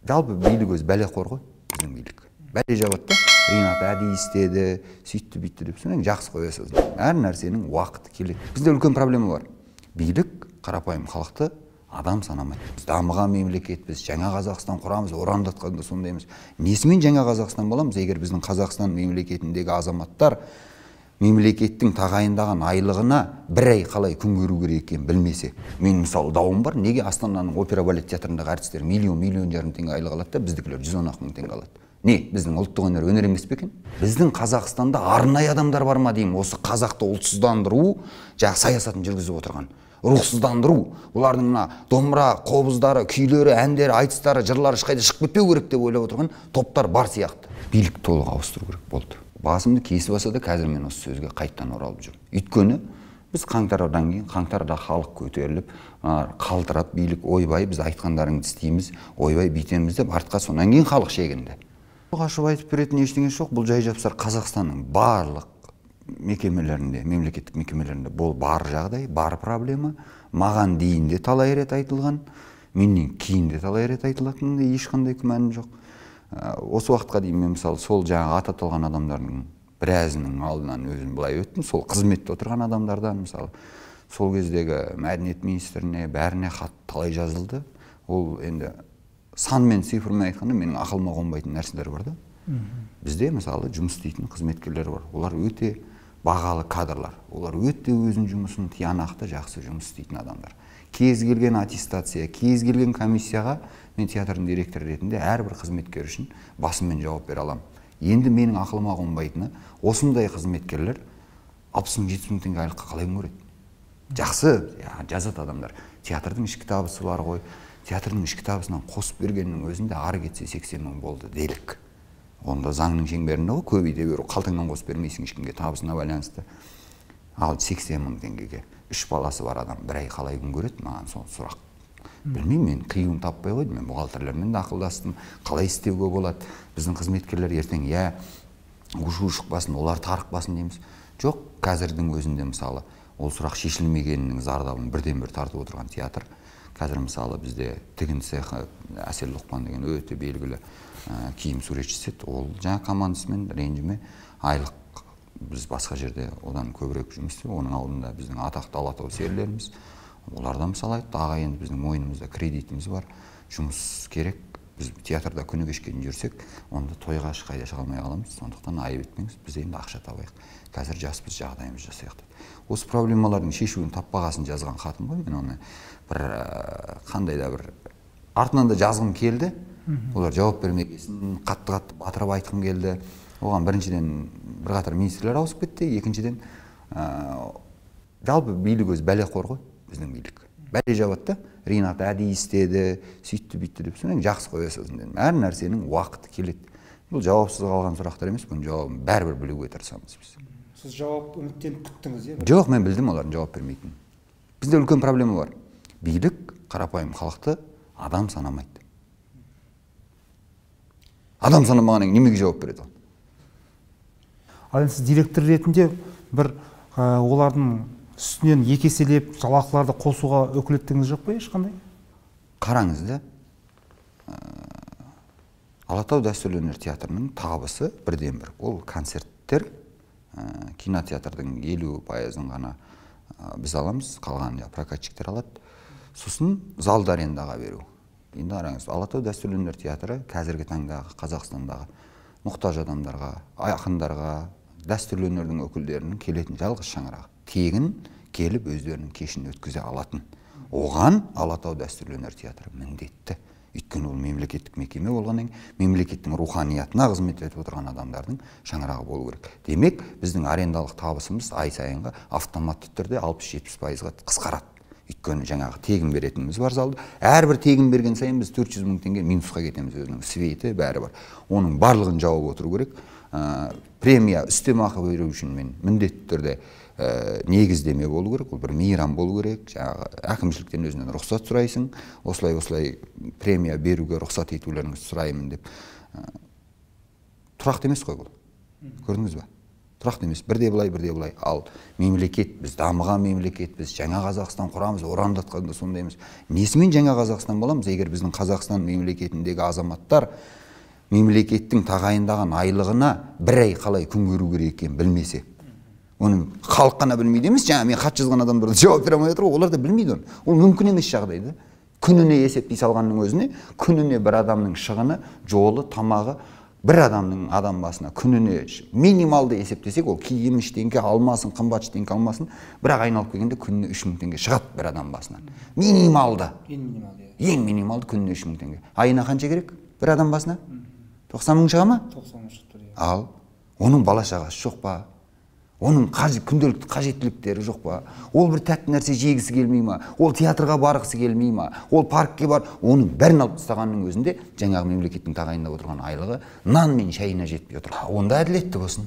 Жалпы билік өзі бәлеқор ғой, біздің билік. Бәле жабады да, Ринат әдейі істеді, сөйтті бүйтті деп, содан жақсы қоясыз. Әр нәрсенің уақыты келеді. Бізде үлкен проблема бар. Билік қарапайым халықты адам санамайды. Біз дамыған мемлекетпіз, жаңа Қазақстан құрамыз, орандатқанда сондаймыз. Несімен жаңа Қазақстан боламыз, егер біздің Қазақстан мемлекетіндегі азаматтар мемлекеттің тағайындаған айлығына бір ай қалай күн көру керек екенін білмесе. Мен мысалы дауым бар, неге Астананың опера балет театрындағы әртістер миллион жарым теңге айлық алады да, біздікілер 110 мың теңге алады. Не, біздің ұлттық өнер емес пе екен? Біздің Қазақстанда арнайы адамдар бар ма деймін, осы қазақты ұлтсыздандыру, саясатын жүргізіп отырған. Рухсыздандыру, олардың домбыра, қобыздары, күйлері, әндері, айтыстары, жырлары ешқайда шығып кетпеу керек деп ойлап отырған топтар бар сияқты. Билік толық ауыстыру керек болды. Басымды кесіп алса да қазір мен осы сөзге қайттан оралып жүрмін. Өйткені біз қаңтардан кейін, қаңтарда халық көтеріліп, қалтырап, билік ойбай, біз айтқандарыңды істейміз, ойбай бүйтеміз деп артқа, сонан кейін халық шегінді. Ашып айтып беретін ештеңе жоқ. Бұл жай жапсар Қазақстанның барлық мекемелерінде, мемлекеттік мекемелерінде бұл бар жағдай, бар проблема. Маған дейін де талай рет айтылған, менен кейін де талай рет айтылатынында ешқандай күмәнім жоқ. Осы уақытқа дейін мен мысалы сол жаңа аты аталған адамдардың біразының алдынан өзім былай өттім. Сол қызметте отырған адамдардан мысалы сол кездегі мәдениет министріне бәріне хат талай жазылды. Ол енді санмен цифрмен айтқанда менің ақылыма қонбайтын нәрселер бар да. Бізде мысалы жұмыс істейтін қызметкерлер бар. Олар өте бағалы кадрлар. Олар өте өзінің жұмысын тиянақты жақсы жұмыс істейтін адамдар. Кез келген аттестация, кез келген комиссияға мен театрдың директоры ретінде әрбір қызметкер үшін басыммен жауап бере аламын. Енді менің ақылыма қонбайтыны, осындай қызметкерлер 60 мың 70 мың теңге айлыққа қалай көреді? Жақсы, жазады адамдар. Театрдың ішкі табысы бар ғой. Театрдың ішкі табысынан қосып бергеннің өзінде ары кетсе 80 мың болды делік. Онда заңның шеңберінде ғой, көбейте беру, қалтаңнан қосып бермейсің ешкімге табысына байланысты. Ал 80 мың теңгеге 3 баласы бар адам бір ай қалай күн көреді? Маған сол сұрақ. Білмеймін, мен қиюын таппай қойдым. Мен бухгалтерлермен де ақылдастым. Қалай істеуге болады? Біздің қызметкерлер ертең ушу шықпасын, олар тарықпасын дейміз. Жоқ, қазірдің өзінде мысалы ол сұрақ шешілмегенінің зардабын бірден-бір тартып отырған театр. Қазір мысалы бізде тігін цехы Әсел Лұқпан деген өте белгілі киім суретшісі, ол жаңа командасымен ренжіме айлық біз басқа жерде одан көбірек жұмыс істейміз. Оның алдында біздің атақты Алатау серілеріміз, оларда мысалы айтты, аға енді біздің мойнымызда кредитіміз бар, жұмыс керек. Біз театрда күні кешке жүрсек, онда тойға ешқайда шыға алмай қаламыз. Сондықтан айып етпеңіз, біз енді ақша табайық. Қазір жаспыз, жағдайымыз жасайық. Осы проблемалардың шешуін таппағасын жазған хатым ғой. Мен оны бір қандай да бір артынан да жазғым келді. Олар жауап бермегесін қатты батырып айтқым келді. Оған біріншіден бірқатар министрлер ауысып кетті, екіншіден жалпы билік өзі бәлеқор ғой, біздің билік. Бәле жабады да, Ринат әдейі істеді, сөйтті бүйтті деп, содан жақсы қоясыз. Әр нәрсенің уақыты келеді. Бұл жауапсыз қалған сұрақтар емес, бұның жауабын бәрібір білуге тырысамыз біз. Сіз жауап үміттеніп күттіңіз, иә? Жоқ, мен білдім олардың жауап бермейтінін. Бізде үлкен проблема бар. Билік қарапайым халықты адам санамайды. Адам санамағаннан немеге жауап береді ол? Ал енді сіз директор ретінде бір олардың үстінен екі еселеп жалақыларды қосуға өкілеттігіңіз жоқ па ешқандай? Қараңыз да, Алатау дәстүрлі өнер театрының табысы бірден бір. Ол концерттер, кинотеатрдың 50%-ын ғана біз аламыз, қалған прокатчиктер алады. Сосын залды арендаға беру. Енді қараңыз, Алатау дәстүрлі өнер театры қазіргі таңдағы Қазақстандағы мұқтаж адамдарға, ақындарға, дәстүрлі өнердің өкілдерінің келетін жалғыз шаңырағы. Тегін келіп өздерінің кешін өткізе алатын. Оған Алатау дәстүрлі өнер театры міндетті. Өйткені ол мемлекеттік мекеме болғаннан кейін мемлекеттің руханиятына қызмет етіп отырған адамдардың шаңырағы болу керек. Демек, біздің арендалық табысымыз ай сайынғы автоматты түрде 60-70%-ға қысқарады. Өйткені жаңағы тегін беретініміз бар залды. Әрбір тегін берген сайын біз 400 мың теңге минусқа кетеміз, өзінің светі бәрі бар. Оның барлығын жауып отыру керек. Премия, үстемақы беру үшін мен міндетті түрде негіздеме болу керек, ол бір мейрам болу керек. Жаңағы әкімшіліктен өзінен рұқсат сұрайсың, осылай премия беруге рұқсат етулеріңізді сұраймын деп. Тұрақты емес қой бұл. Көрдіңіз ба? тұрақты емес, бірде былай. Ал мемлекет, біз дамыған мемлекет, біз жаңа Қазақстан құрамыз, орандатқанда сондаймыз. Несімен жаңа Қазақстан боламыз, егер біздің Қазақстан мемлекетіндегі азаматтар мемлекеттің тағайындаған айлығына бір ай қалай күн көру керек екенін білмесе. Оны халық қана білмейді емес, жаңа мен хат жазған адамдар жауап бере алмай отыр, олар да білмейді оны. Ол мүмкін емес жағдайды. Күніне есептей салғанның өзіне, күніне бір адамның шығыны, жолы, тамағы, бір адамның адам басына күніне минималды есептесек, ол киім ештеңке алмасын, қымбат ештеңке алмасын, бірақ айналып келгенде күніне 3000 теңге шығады бір адам басына. Минималды. Ең минималды күніне 3000 теңге. Айына қанша керек бір адам басына? 90 мың шыға ма? 90 мың шықты. Ал оның бала шағасы жоқ па? Оның күнделікті қажеттіліктері жоқ па? Ол бір тәтті нәрсе жегісі келмей ма? Ол театрға барғысы келмей ма? Ол паркке бар. Оның бәрін алып тастағанның өзінде жаңағы мемлекеттің тағайындап отырған айлығы нан мен шайына жетпей отыр. Онда әділетті болсын.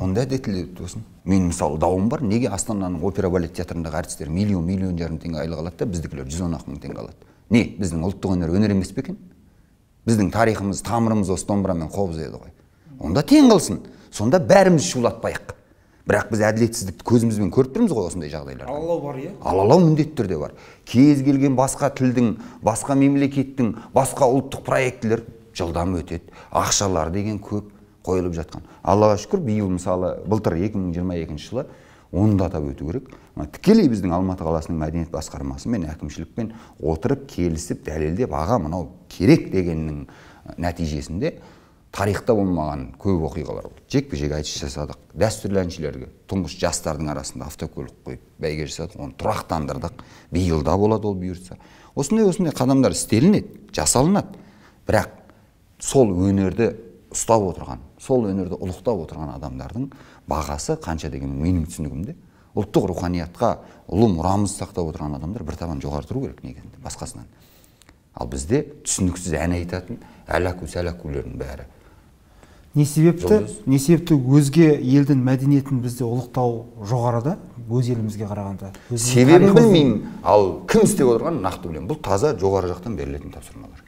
Онда әділетті болсын. Мен мысалы дауым бар. Неге Астананың опера балет театрындағы әртістер миллион жарым теңге айлық алады да, біздікілер 110 мың теңге алады? Не? Біздің ұлттық өнер емес пе екен? Біздің тарихымыз, тамырымыз осы домбыра мен қобыз еді ғой. Онда тең қылсын. Сонда бәріміз шулатпайық. Бірақ біз әділетсіздікті көзімізбен көріп тұрмыз ғой осындай жағдайларда. Алалау бар, иә? Алалау міндетті түрде бар. Кез келген басқа тілдің, басқа мемлекеттің, басқа ұлттық проектілер жылдам өтеді. Ақшалар деген көп қойылып жатқан. Аллаға шүкір, биыл мысалы былтыр 2022 жылы оны да атап өту керек. Тікелей біздің Алматы қаласының мәдениет басқармасы мен әкімшілікпен отырып, келісіп, дәлелдеп, аға мынау керек дегеннің нәтижесінде тарихта болмаған көп оқиғалар болды. Жекпе-жек айтыс жасадық. Дәстүрлі әншілерге, тұңғыш жастардың арасында автокөлік қойып бәйге жасадық. Оны тұрақтандырдық. Биылда болады ол бұйыртса. Осындай қадамдар істелінеді, жасалынады. Бірақ сол өнерді ұстап отырған, сол өнерді ұлықтап отырған адамдардың бағасы қанша деген менің түсінігімде, ұлттық руханиятқа ұлы мұрамыз сақтап отырған адамдар бір табан жоғары тұру керек негізінде басқасынан. Ал бізде түсініксіз ән айтатын әләку-сәләкулердің бәрі. Не себепті өзге елдің мәдениетін бізде ұлықтау жоғарыда, өз елімізге қарағанда? Себебін білмеймін, ал кім істеп отырған нақты білемін. Бұл таза жоғары жақтан берілетін тапсырмалар.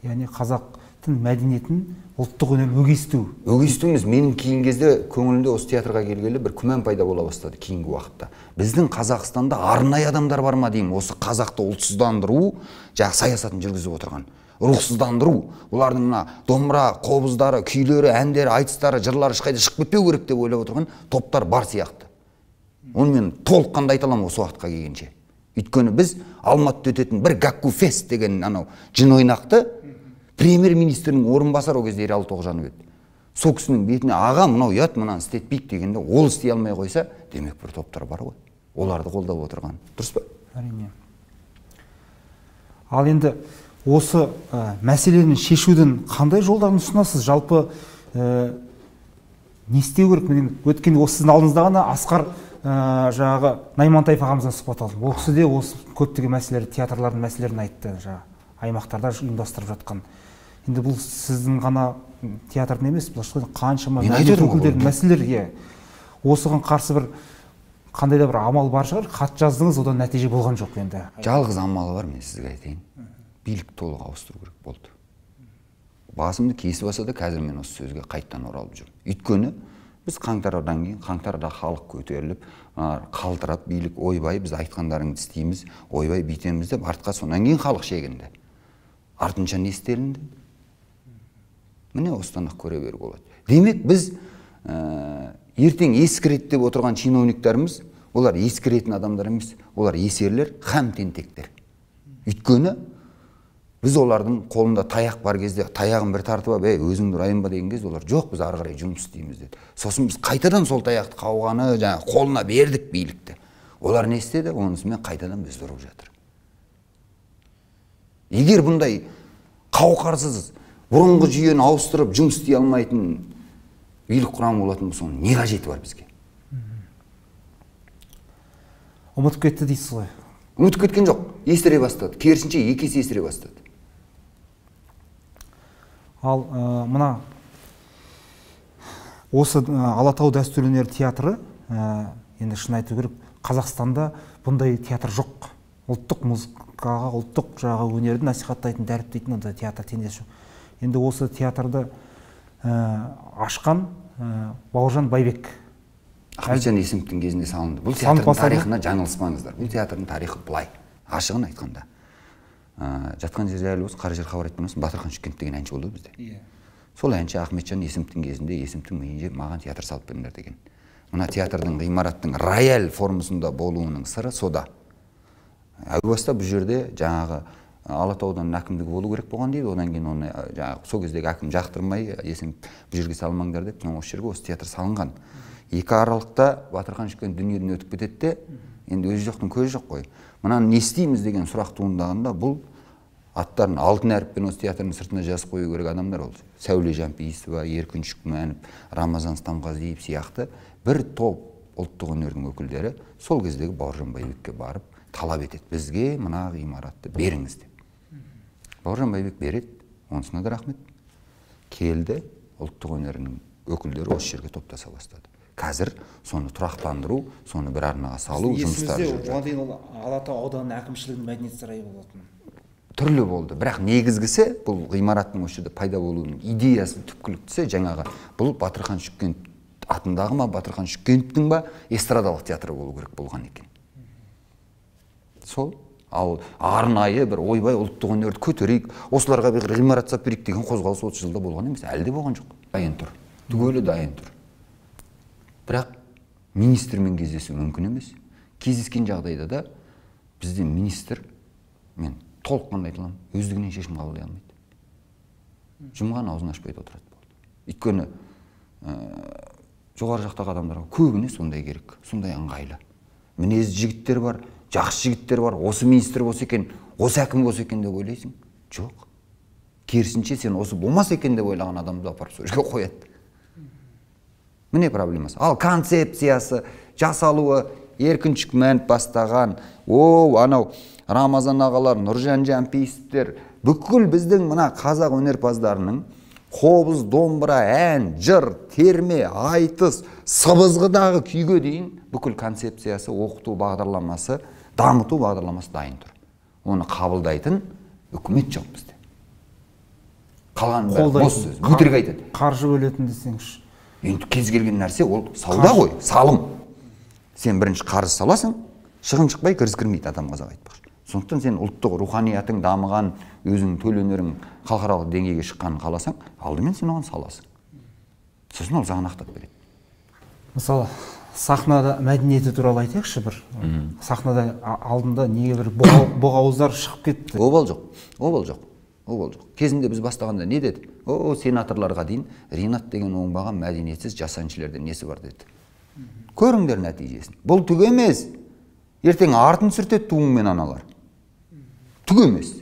Яғни қазақтың мәдениетін ұлттық өнер өгестеу. Өгестеуміз менің кейін кезде көңілімде осы театрға келгелі бір күмән пайда бола бастады кейінгі уақытта. Біздің Қазақстанда арнайы адамдар бар ма деймін, осы қазақты ұлтсыздандыру, жаңағы саясатын жүргізіп отырған. Рухсыздандыру, олардың мына домбыра, қобыздары, күйлері, әндері, айтыстары, жырлары ешқайда шығып кетпеу керек деп ойлап отырған топтар бар сияқты. Оны мен толыққанды айта аламын осы уақытқа келгенше. Өйткені біз Алматыда өтетін бір Гакку фест деген анау жын ойнақты премьер-министрдің орынбасары ол кезде Ералы Тоғжанов еді. Сол кісінің бетіне аға мынау ұят, мынаны істетпейік дегенде ол істей алмай қойса, демек бір топтар бар ғой. Оларды қолдап отырған. Дұрыс па? Әрине. Ал енді осы мәселені шешудің қандай жолдарын ұсынасыз? Жалпы не істеу керек? Өткен осы сіздің алдыңызда ғана Асқар жаңағы Наймантаев ағамыздан сұхбат алдым. Ол кісі де осы көптеген мәселелер, театрлардың мәселелерін айтты, аймақтарда ұйымдастырып жатқан. Енді бұл сіздің ғана театрдың емес, бұл қаншама мәселелерге осыған қарсы бір қандай да бір амал бар шығар, хат жаздыңыз, одан нәтиже болған жоқ енді. Жалғыз амалы бар, мен сізге айтайын. Билік толық ауыстыру керек болды. Басымды кесіп алса да қазір мен осы сөзге қайттан оралып жүрмін. Өйткені біз қаңтардан кейін, қаңтарда халық көтеріліп, қалтырап, билік ойбай, біз айтқандарыңды істейміз, ойбай бүйтеміз деп артқа сонан кейін халық шегінді. Артынша не істелінді? Міне осыдан ақ көре беруге болады. Демек біз ертең ескіреді деп отырған чиновниктарымыз, олар ескіретін адамдар емес, олар есерлер, һәм тентектер. Өйткені біз олардың қолында таяқ бар кезде, таяғын бір тартып алып, өзіңді ұрайын ба деген кезде олар жоқ, біз ары қарай жұмыс істейміз деді. Сосын біз қайтадан сол таяқты қауғаны, қолына бердік билікті. Олар не істеді? Онысымен қайтадан біз ұрып жатыр. Егер бұндай қауқарсыз, бұрынғы жүйені ауыстырып жұмыс істей алмайтын билік құрамы болатын болса, не қажеті бар бізге? Ұмытып кетті дейсіз ғой? Ұмытып кеткен жоқ, есіре бастады. Керісінше екі есе есіре бастады. Ал мына осы Алатау дәстүрлі өнер театры, енді шын айту керек, Қазақстанда бұндай театр жоқ. Ұлттық музыкаға, ұлттық жағы өнерді насихаттайтын, дәріптейтін ондай театр тендесі жоқ. Енді осы театрды ашқан Бауыржан Байбек. Ахметжан Есімовтің кезінде салынды. Бұл Салынып театрдың бастады. тарихына жаңылыспаңыздар. Бұл театрдың тарихы былай. Ашығын айтқанда. Жатқан жер жайлы болсын, қара жер хабар айтқан болсын, Батырхан Шүкент деген әнші болды бізде. Сол әнші Ахметжан Есімовтің кезінде Есімовтің миынже маған театр салып беріңдер деген. Мына театрдың ғимараттың рояль формасында болуының сыры сода. Әу баста бұл жерде жаңағы Алатаудан әкімдігі болу керек болған дейді. Одан кейін оны жаңағы сол кездегі әкім жақтырмай, Есімов бұл жерге салмаңдар деп, осы жерге осы театр салынған. Екі аралықта Батырхан Шүкент дүниеден өтіп кетеді де, енді өзі жоқтың көзі жоқ қой. Мынаны не істейміз деген сұрақ туындағанда, бұл аттарын алтын әріппен осы театрдың сыртына жазып қою керек адамдар ол. Сәуле Жампиисова, Еркін Шүкманов, Рамазан Стамғазиев сияқты бір топ ұлттық өнердің өкілдері сол кездегі Бауыржан Байбекке барып талап етеді, бізге мына ғимаратты беріңіз деп. Бауыржан Байбек береді, онысына да рахмет. Келді, ұлттық өнерінің өкілдері осы жерге топтаса бастады. Қазір соны тұрақтандыру, соны бір арнаға салу жұмыстары жүріп жатыр. Оған дейін ол Алатау ауданы әкімшілігінің мәдениет сарайы болатын. Түрлі болды, бірақ негізгісі бұл ғимараттың осы жерде пайда болуының идеясы түпкіліктісі жаңағы бұл Батырхан Шүкент атындағы ма, Батырхан Шүкенттің ба эстрадалық театры болу керек болған екен. Сол, ал арнайы бір ойбай ұлттық өнерді көтерейік, осыларға бір ғимарат салып берейік деген қозғалыс 30 жылда болған емес, әлі де болған жоқ. Дайын тұр, түгелі дайын тұр. Бірақ министрмен кездесу мүмкін емес. Кездескен жағдайда да бізде министр, мен толыққанды айта аламын, өздігінен шешім қабылдай алмайды. Жұмған аузын ашпайды отырады болды. Өйткені жоғары жақтағы адамдарға көбіне сондай керек, сондай ыңғайлы. Мінезді жігіттер бар, жақсы жігіттер бар, осы министр болса екен, осы әкім болса екен деп ойлайсың. Жоқ. Керісінше сен осы болмаса екен деп ойлаған адамды апарып сол жерге қояды. Міне проблемасы. Ал концепциясы, жасалуы, Еркін Шүкманов бастаған, анау Рамазан ағалар, Нұржан Жампиевтер, бүкіл біздің мына қазақ өнерпаздарының қобыз, домбыра, ән, жыр, терме, айтыс, сыбызғыдағы күйге дейін бүкіл концепциясы, оқыту бағдарламасы, дамыту бағдарламасы дайын тұр. Оны қабылдайтын үкімет жоқ бізде. Қалған бос сөз, өтірік айтады. Қаржы бөлетін десеңізші. Енді кез келген нәрсе ол сауда ғой, салым. Сен бірінші қарыз саласың, шығын шықпай кіріс кірмейді, адам қазақ айтпақшы. Сондықтан сен ұлттық руханиятың дамыған, өзің төл өнерің халықаралық деңгейге шыққанын қаласаң, алдымен сен оған саласың. Сосын ол саған ақтап береді. Мысалы, сахнада мәдениеті туралы айтайықшы бір. Сахнада алдында неге бір боғауыздар шығып кетті. Обал жоқ. Кезінде біз бастағанда не деді? Сенаторларға дейін Ринат деген оңбаған мәдениетсіз жас әншілерден несі бар деді. Көріңдер нәтижесін. Бұл түк емес. Ертең артын сүртеді туыңмен аналар. Түк емес.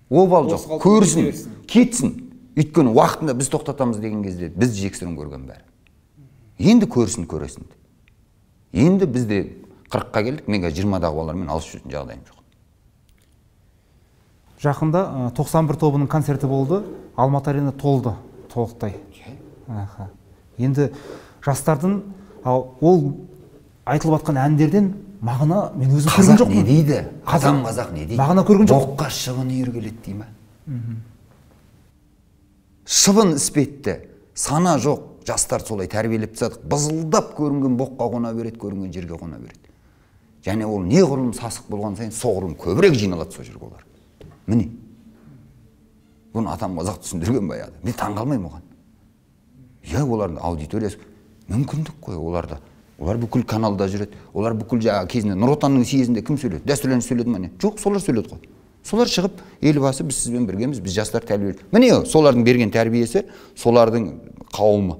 Обал жоқ. Көрсін, кетсін. Өйткені уақытында біз тоқтатамыз деген кезде біз жексұрын көрген бәрі. Енді көрсін, көресін. Енді бізде 40-қа келдік, мен 20-дағы балалармен алысып жүретін жағдайым жоқ. Жақында 91 тобының концерті болды, Алматы арена толды, толықтай. Енді жастардың ол айтылып жатқан әндерден мағына мен өзім көрген жоқпын. Қазақ не дейді? Қазақ не дейді? Мағына көрген жоқ. Боққа шыбын үйіргеледі дей ма? Шыбын іспетті, сана жоқ. Жастар солай тәрбиелеп тастадық. Бызылдап көрінген боққа қона береді, көрінген жерге қона береді. Және ол не ғұрлым сасық болған сайын, соғұрлым көбірек жиналады сол жерге олар. Міне. Бұны атам қазақ түсіндірген баяды. Мен таңғалмаймын оған. Олардың аудиториясы мүмкіндік қой оларда. Олар бүкіл каналда жүреді. Олар бүкіл кезінде Нұр Отанның съезінде кім сөйледі? Дәстүрлі сөйледі ме? Жоқ, солар сөйледі ғой. Солар шығып, елбасы біз сізбен біргеміз, біз жастар тәрбиеледі. Міне, солардың берген тәрбиесі, солардың қауымы.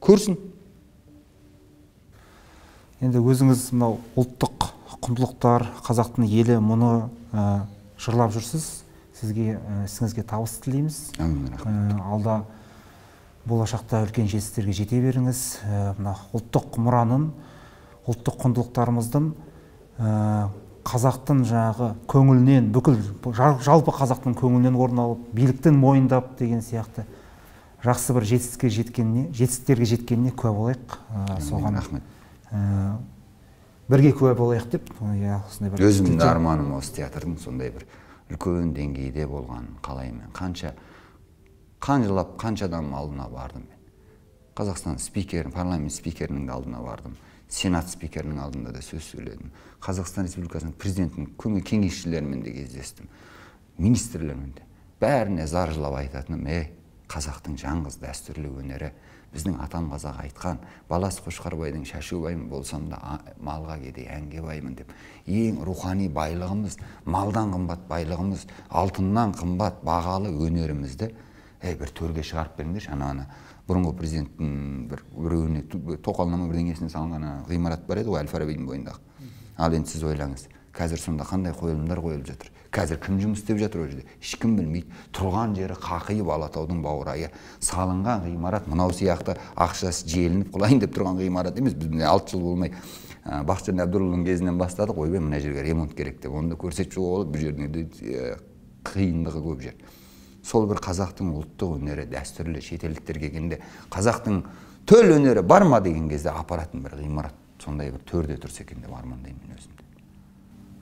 Көрсін. Енді өзіңіз мынау ұлттық құндылықтар, қазақтың елі мұны жырлап жүрсіз. Сізге табыс тілейміз. Алда болашақта үлкен жетістіктерге жете беріңіз. Мына ұлттық мұраның, ұлттық құндылықтарымыздың қазақтың жаңағы көңілінен, бүкіл жалпы қазақтың көңілінен орын алып, биліктің мойындап деген сияқты жақсы бір жетістіктерге жеткеніне куә болайық. Соған рахмет. Бірге куә болайық деп. Өзімнің арманым осы театрдың сондай бір үлкен деңгейде болған қалаймын. Қаншалап қанша адам алдына бардым мен. Қазақстан спикері, парламент спикерінің алдына бардым. Сенат спикерінің алдында да сөз сөйледім. Қазақстан Республикасының президентінің кеңесшілерімен де кездестім. Министрлермен де. Бәріне зар жылап айтатыным, қазақтың жаңғыз дәстүрлі өнері, біздің атам қазақ айтқан, баласы Қошқарбайдың шашубаймын болсам да малға кедей әнге баймын деп. Ең рухани байлығымыз, малдан қымбат байлығымыз, алтыннан қымбат бағалы өнерімізді бір төрге шығарып беріңдерші. Ана бұрынғы президенттің біреуіне тоқалнама бірдеңесіне салынған ғимарат бар еді ғой, Әл-Фарабидің бойындағы. Ал енді сіз ойлаңыз, қазір сонда қандай қойылымдар қойылып жатыр? Қазір кім жұмыс істеп жатыр ол жерде? Ешкім білмейді. Тұрған жері қақиып Алатаудың баурайы, салынған ғимарат мынау сияқты ақшасы желініп құлайын деп тұрған ғимарат емес. Біз 6 жыл болмай Бақытжан Әбдірұлының кезінен бастадық, ойбай мына жерге ремонт керек деп. Оны да көрсетіп шығуға болады, бұл жерде қиындығы көп жер. Сол бір қазақтың ұлттық өнері, дәстүрлі шетелдіктер келгенде қазақтың төл өнері бар ма деген кезде апаратын бір ғимарат сондай бір төрде тұрса екен деп армандаймын өзімде.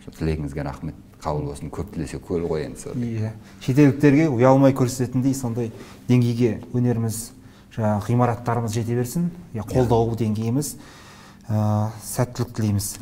Тілегіңізге рахмет. Қабыл болсын, көп тілесе көл ғой енді. Иә. Шетелдіктерге ұялмай көрсететіндей сондай деңгейге өнеріміз, ғимараттарымыз жете берсін. Қолдау деңгейіміз сәттілік тілейміз.